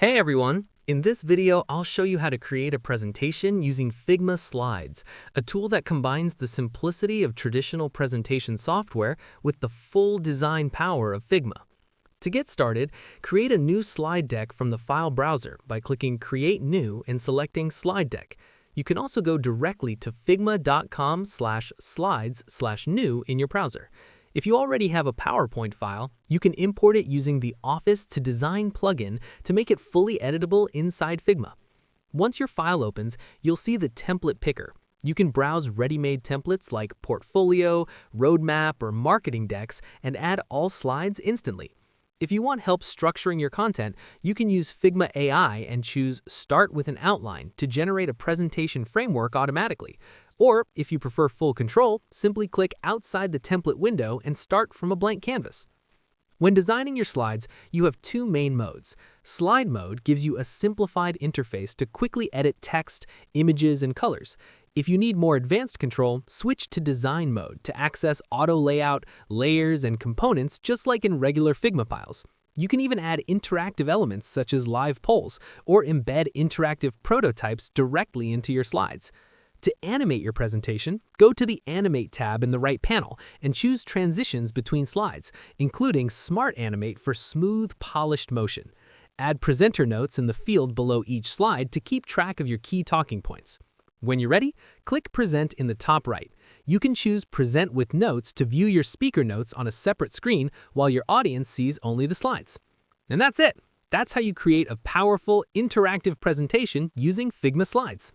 Hey everyone! In this video, I'll show you how to create a presentation using Figma Slides, a tool that combines the simplicity of traditional presentation software with the full design power of Figma. To get started, create a new slide deck from the file browser by clicking Create New and selecting Slide Deck. You can also go directly to figma.com/slides/new in your browser. If you already have a PowerPoint file, you can import it using the Office to Design plugin to make it fully editable inside Figma. Once your file opens, you'll see the template picker. You can browse ready-made templates like portfolio, roadmap, or marketing decks and add all slides instantly. If you want help structuring your content, you can use Figma AI and choose Start with an Outline to generate a presentation framework automatically. Or, if you prefer full control, simply click outside the template window and start from a blank canvas. When designing your slides, you have two main modes. Slide mode gives you a simplified interface to quickly edit text, images, and colors. If you need more advanced control, switch to design mode to access auto layout, layers, and components just like in regular Figma files. You can even add interactive elements such as live polls or embed interactive prototypes directly into your slides. To animate your presentation, go to the Animate tab in the right panel and choose transitions between slides, including Smart Animate for smooth, polished motion. Add presenter notes in the field below each slide to keep track of your key talking points. When you're ready, click Present in the top right. You can choose Present with Notes to view your speaker notes on a separate screen while your audience sees only the slides. And that's it! That's how you create a powerful, interactive presentation using Figma Slides.